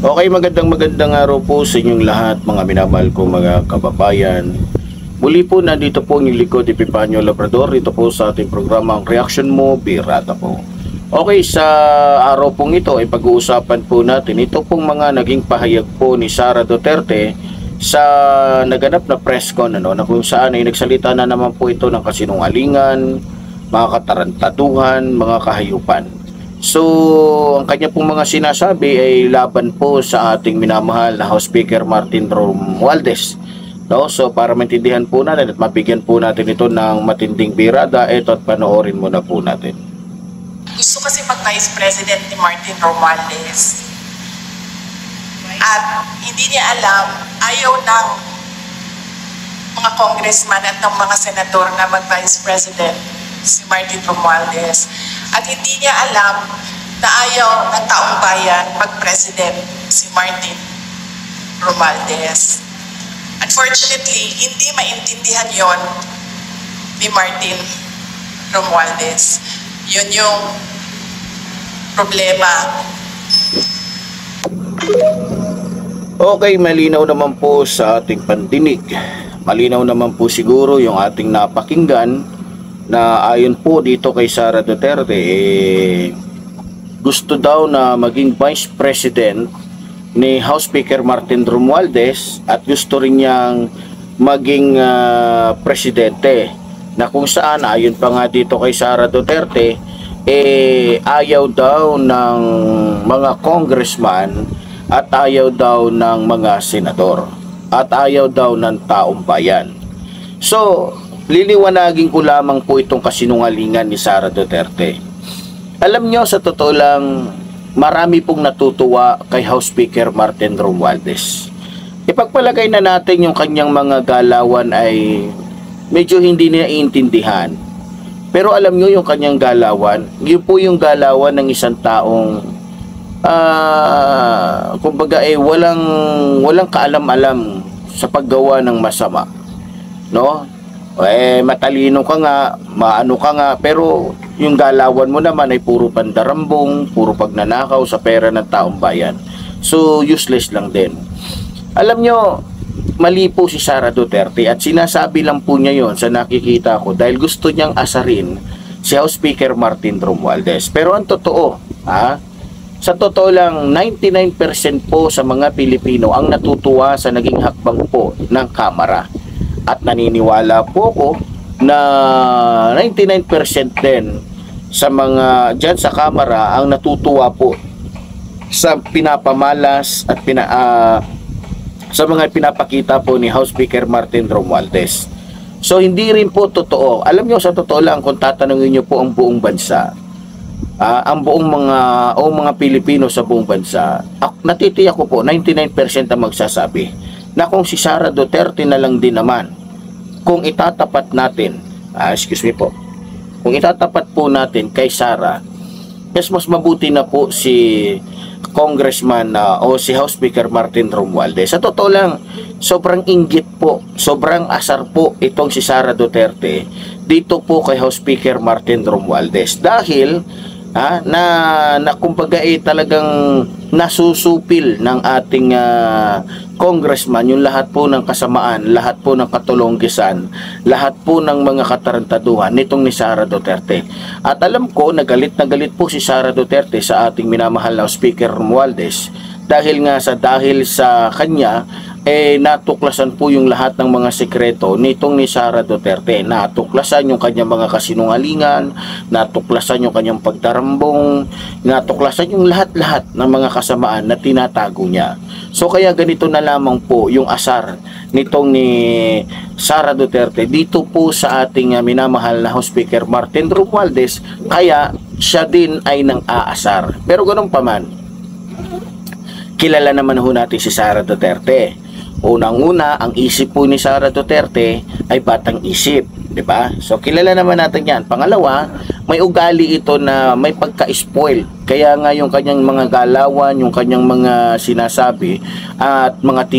Okay, magandang araw po sa inyong lahat, mga minamahal ko mga kababayan. Muli po, nandito po ang likod Epifanio Labrador. Ito po sa ating programang Reaction Mo, Birada po. Okay, sa araw pong ito ay pag-uusapan po natin ito pong mga naging pahayag po ni Sara Duterte sa naganap na press con, na kung saan ay nagsalita na naman po ito ng kasinungalingan, mga katarantaduhan, mga kahayupan. So, ang kanya pong mga sinasabi ay laban po sa ating minamahal na House Speaker Martin Romualdez. No? So, para maintindihan po natin at mabigyan po natin ito ng matinding birada, ito at panoorin muna po natin. Gusto kasi mag-Vice President ni Martin Romualdez. At hindi niya alam, ayaw ng mga congressman at ng mga senador na mag-Vice President si Martin Romualdez. At hindi niya alam na ayaw ng taong bayan mag-president si Martin Romualdez. Unfortunately, hindi maintindihan yon ni Martin Romualdez. Yun yung problema. Okay, malinaw naman po sa ating pandinig. Malinaw naman po siguro yung ating napakinggan na ayon po dito kay Sara Duterte, gusto daw na maging Vice President ni House Speaker Martin Romualdez at gusto rin niyang maging presidente, na kung saan ayon pa nga dito kay Sara Duterte, ayaw daw ng mga congressman at ayaw daw ng mga senador at ayaw daw ng taong bayan. So, liliwanagin ko lamang po itong kasinungalingan ni Sara Duterte. Alam nyo, sa totoo lang, marami pong natutuwa kay House Speaker Martin Romualdez. Ipagpalagay na natin yung kanyang mga galawan ay medyo hindi niya iintindihan. Pero alam nyo, yung kanyang galawan, yun po yung galawan ng isang taong kumbaga walang kaalam-alam sa paggawa ng masama. No? Matalino ka nga, maano ka nga, pero yung galawan mo naman ay puro pandarambong, puro pagnanakaw sa pera ng taong bayan. So, useless lang din. Alam nyo, mali po si Sara Duterte at sinasabi lang po niya yon sa nakikita ko dahil gusto niyang asarin si House Speaker Martin Romualdez. Pero ang totoo, sa totoo lang, 99% po sa mga Pilipino ang natutuwa sa naging hakbang po ng Kamara. At naniniwala po ako na 99% din sa mga dyan sa Kamara ang natutuwa po sa pinapamalas at sa mga pinapakita po ni House Speaker Martin Romualdez. So hindi rin po totoo. Alam nyo, sa totoo lang, kung tatanungin nyo po ang buong bansa, ang buong mga Pilipino sa buong bansa, natitiyak ko po 99% ang magsasabi na kung si Sara Duterte na lang din naman, kung itatapat natin, kung itatapat po natin kay Sara, mas mabuti na po si Congressman o si House Speaker Martin Romualdez. Sa totoo lang, sobrang inggit po, sobrang asar po itong si Sara Duterte dito po kay House Speaker Martin Romualdez. Dahil na kumbaga talagang nasusupil ng ating congressman yung lahat po ng kasamaan, lahat po ng katulonggisan, lahat po ng mga katarantaduhan nitong ni Sara Duterte. At alam ko, na galit po si Sara Duterte sa ating minamahal na Speaker Romualdez dahil sa kanya natuklasan po yung lahat ng mga sekreto nitong ni Sara Duterte. Natuklasan yung kanyang mga kasinungalingan, natuklasan yung kanyang pagdarambong, natuklasan yung lahat-lahat ng mga kasamaan na tinatago niya. So kaya ganito na lamang po yung asar nitong ni Sara Duterte dito po sa ating minamahal na House Speaker Martin Romualdez, kaya siya din ay nang aasar. Pero ganun pa man, kilala naman ho natin si Sara Duterte. Unang-una, ang isip po ni Sara Duterte ay batang isip, di ba? So kilala naman natin 'yan. Pangalawa, may ugali ito na may pagka-spoil. Kaya nga yung kanyang mga galawan, yung kanyang mga sinasabi at mga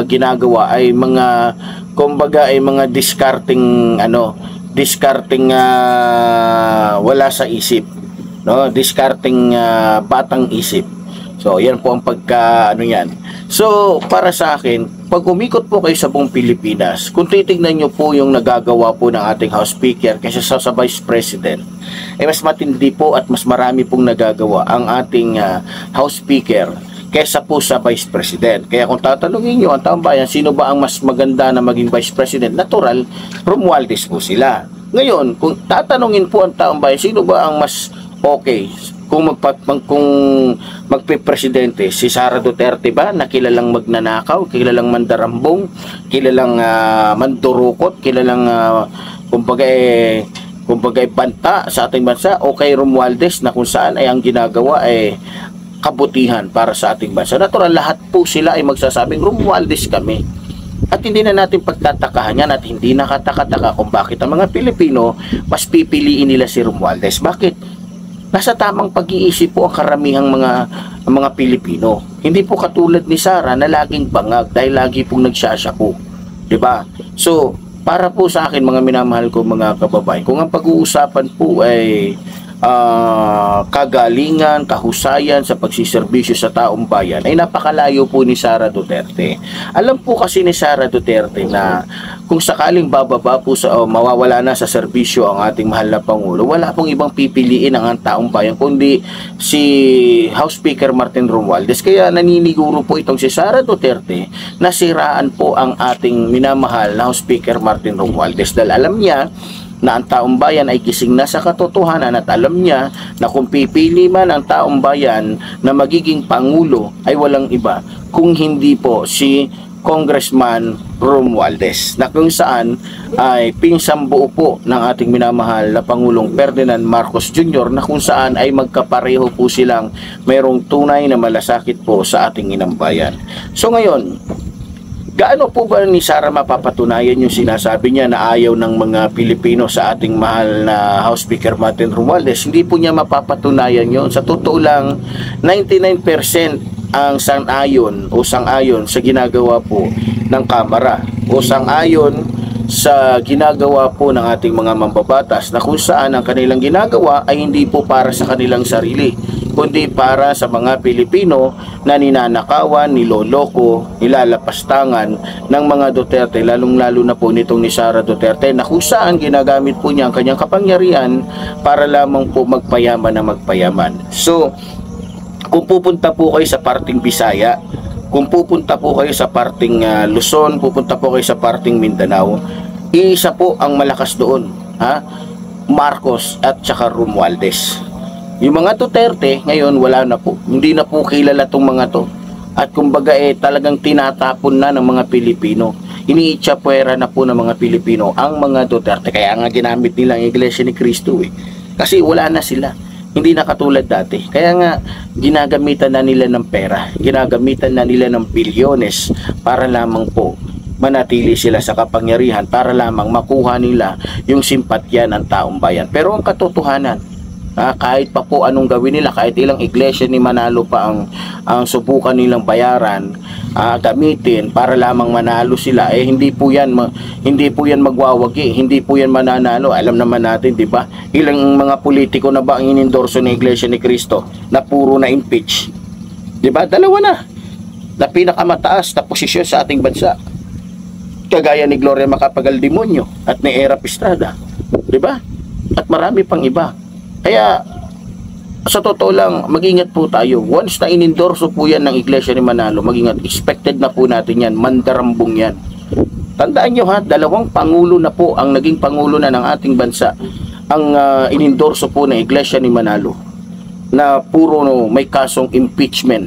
ginagawa ay mga kumbaga ay mga discarding discarding wala sa isip, no? Discarding batang isip. So, yan po ang ano yan. So, para sa akin, pag umikot po kayo sa buong Pilipinas, kung titignan nyo po yung nagagawa po ng ating House Speaker kaysa sa Vice President, mas matindi po at mas marami pong nagagawa ang ating House Speaker kaysa po sa Vice President. Kaya kung tatanungin nyo ang taong bayan, sino ba ang mas maganda na maging Vice President? Natural, Romualdez po sila. Ngayon, kung tatanungin po ang taong bayan, sino ba ang mas okay kung magpe-presidente, si Sara Duterte ba na kilalang magnanakaw, kilalang mandarambong, kilalang mandurukot, kilalang kumbaga banta sa ating bansa, o kay Romualdez na kung saan ay ang ginagawa ay kabutihan para sa ating bansa? Natural, lahat po sila ay magsasabing Romualdez kami. At hindi na natin pagtatakahan yan, at hindi nakataka-taka kung bakit ang mga Pilipino mas pipiliin nila si Romualdez. Bakit? Nasa tamang pag-iisip po ang karamihang mga Pilipino. Hindi po katulad ni Sara na laging bangag dahil lagi pong nagsasyaku. 'Di ba? So, para po sa akin, mga minamahal ko mga kababayan, kung ang pag-uusapan po ay kagalingan, kahusayan sa pagsiservisyo sa taong bayan, ay napakalayo po ni Sara Duterte. Alam po kasi ni Sara Duterte na kung sakaling bababa po sa mawawala na sa serbisyo ang ating mahal na Pangulo, wala pong ibang pipiliin ang taong bayan kundi si House Speaker Martin Romualdez. Kaya naniniguro po itong si Sara Duterte na siraan po ang ating minamahal na House Speaker Martin Romualdez dahil alam niya na ang taong bayan ay gising na sa katotohanan, at alam niya na kung pipili man ang taong bayan na magiging Pangulo ay walang iba kung hindi po si Congressman Romualdez, na kung saan ay pinsang buo po ng ating minamahal na Pangulong Ferdinand Marcos Jr., na kung saan ay magkapareho po silang mayroong tunay na malasakit po sa ating inang bayan. So ngayon, gaano po ba ni Sara mapapatunayan yung sinasabi niya na ayaw ng mga Pilipino sa ating mahal na House Speaker Martin Romualdez? Hindi po niya mapapatunayan yon. Sa totoo lang, 99% ang sang-ayon sa ginagawa po ng Kamara, o sang-ayon sa ginagawa po ng ating mga mambabatas, na kung saan ang kanilang ginagawa ay hindi po para sa kanilang sarili, kundi para sa mga Pilipino na ninanakawan, niloloko, nilalapastangan ng mga Duterte, lalong-lalo na po nitong ni Sara Duterte, na kung saan ginagamit po niya ang kanyang kapangyarihan para lamang po magpayaman na magpayaman. So, kung pupunta po kayo sa parting Bisaya, kung pupunta po kayo sa parting Luzon, pupunta po kayo sa parting Mindanao, isa po ang malakas doon, Marcos at saka Romualdez. Yung mga Duterte ngayon wala na po, hindi na po kilala tong mga to, at kumbaga talagang tinatapon na ng mga Pilipino, iniitsapwera na po ng mga Pilipino ang mga Duterte. Kaya nga ginamit nila ang Iglesia ni Cristo kasi wala na sila, hindi na katulad dati. Kaya nga ginagamitan na nila ng pera, ginagamitan na nila ng bilyones para lamang po manatili sila sa kapangyarihan, para lamang makuha nila yung simpatya ng taong bayan. Pero ang katotohanan, kahit pa po anong gawin nila, kahit ilang iglesia ni Manalo pa ang subukan nilang bayaran, gamitin para lamang manalo sila, hindi po yan magwawagi, hindi po yan mananalo. Alam naman natin, di ba, ilang mga politiko na ba ang inendorso ng Iglesia ni Cristo na puro na impeach, di ba? Dalawa na pinakamataas na posisyon sa ating bansa, kagaya ni Gloria Macapagal-Demonyo at ni Era Estrada, di ba? At marami pang iba. Kaya sa totoo lang, mag-ingat po tayo. Once na inendorso po yan ng Iglesia ni Manalo, mag-ingat, expected na po natin yan, mandarambong yan. Tandaan nyo dalawang pangulo na po ang naging pangulo na ng ating bansa ang inendorso po ng Iglesia ni Manalo, na puro may kasong impeachment,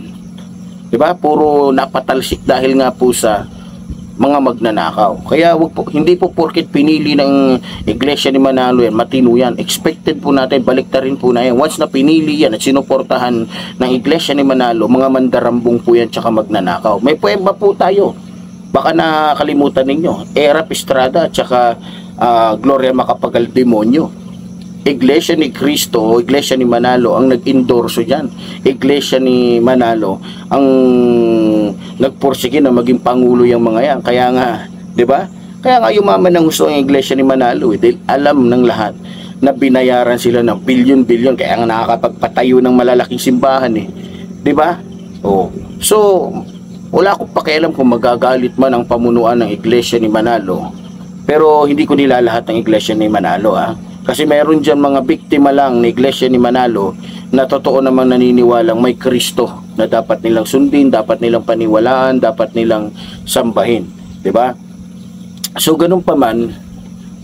diba? Puro napatalsik dahil nga po sa mga magnanakaw. Kaya hindi po porket pinili ng Iglesia ni Manalo yan, matino yan. Expected po natin, baliktarin po na yan. Once na pinili yan at sinuportahan ng Iglesia ni Manalo, mga mandarambong po yan tsaka magnanakaw. May puweba po tayo, baka nakalimutan ninyo, Era Estrada at tsaka Gloria Macapagal-Demonyo. Iglesia ni Cristo, Iglesia ni Manalo ang nag-endorso dyan. Iglesia ni Manalo ang nagporsige na maging pangulo yung mga yan. Kaya nga, di ba? Kaya nga yumaman ng gusto ang iglesia ni Manalo dahil alam ng lahat na binayaran sila ng bilyon-bilyon kaya nga nakakapagpatayo ng malalaking simbahan eh. 'Di ba? Oh. So, wala akong pakialam kung magagalit man ang pamunuan ng iglesia ni Manalo. Pero hindi ko nilalahat ng iglesia ni Manalo Kasi meron dyan mga biktima lang ng iglesia ni Manalo na totoo namang naniniwalang may Kristo na dapat nilang sundin, dapat nilang paniwalaan, dapat nilang sambahin. 'Di ba? So ganun pa man,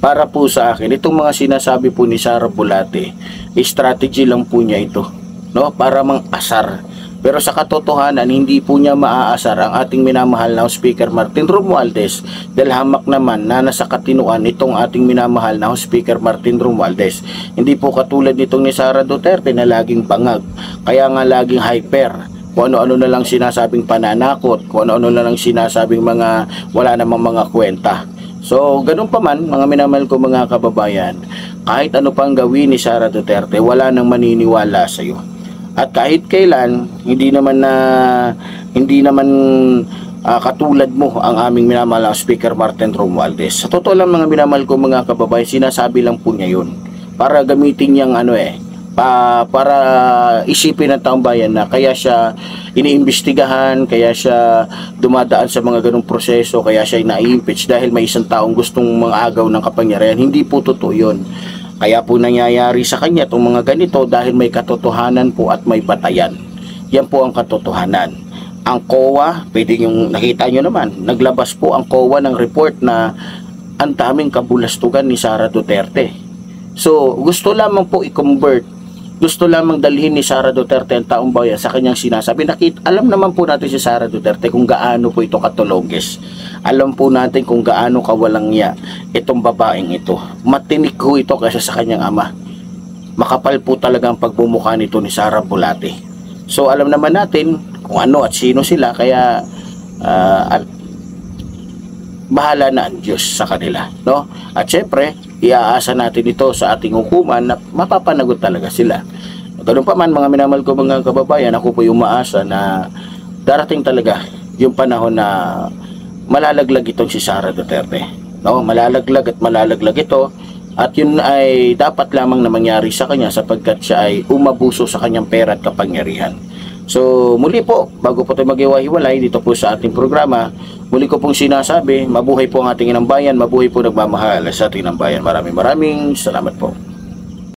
para po sa akin, itong mga sinasabi po ni Sara Bulate, strategy lang po niya ito, no? Para mang-asar. Pero sa katotohanan, hindi po niya maaasar ang ating minamahal na Speaker Martin Romualdez dahil hamak naman na nasa katinuan itong ating minamahal na Speaker Martin Romualdez. Hindi po katulad nitong ni Sara Duterte na laging bangag, kaya nga laging hyper. Kung ano-ano na lang sinasabing pananakot, kung ano-ano na lang sinasabing mga wala namang mga kwenta. So, ganun pa man, mga minamahal ko mga kababayan, kahit ano pang gawin ni Sara Duterte, wala nang maniniwala sa iyo. At kahit kailan, hindi naman katulad mo ang aming minamahal na Speaker Martin Romualdez. Sa totoo lang mga minamahal ko mga kababayan, sinasabi lang po niya yun. Para gamitin niyang para isipin ng taong bayan na kaya siya iniimbestigahan, kaya siya dumadaan sa mga ganong proseso, kaya siya na-impeach dahil may isang taong gustong mangagaw ng kapangyarihan. Hindi po totoo yun. Kaya po nangyayari sa kanya itong mga ganito dahil may katotohanan po at may batayan. Yan po ang katotohanan. Ang COA, pwede yung nakita nyo naman, naglabas po ang COA ng report na ang daming kabulastugan ni Sara Duterte. So, gusto lamang po i-convert, gusto lamang dalhin ni Sara Duterte ang taong bayan sa kanyang sinasabi. Alam naman po natin si Sara Duterte kung gaano po ito katulogis. Alam po natin kung gaano kawalang niya itong babaeng ito. Matinik ko ito kaysa sa kanyang ama. Makapal po talaga ang pagbumukha nito ni Sara Bulate. So alam naman natin kung ano at sino sila, kaya bahala na ang Diyos sa kanila, no? At syempre, iaasa natin ito sa ating hukuman na mapapanagot talaga sila. Ganun pa man mga minamahal ko mga kababayan, ako po yung umaasa na darating talaga yung panahon na malalaglag itong si Sara Duterte, no? Malalaglag at malalaglag ito, at yun ay dapat lamang na mangyari sa kanya sapagkat siya ay umabuso sa kanyang pera at kapangyarihan. So muli po, bago po tayo mag-iwahiwalay dito po sa ating programa, muli ko pong sinasabi, mabuhay po ang ating inang bayan, mabuhay po nagmamahal sa ating inang bayan. Maraming salamat po.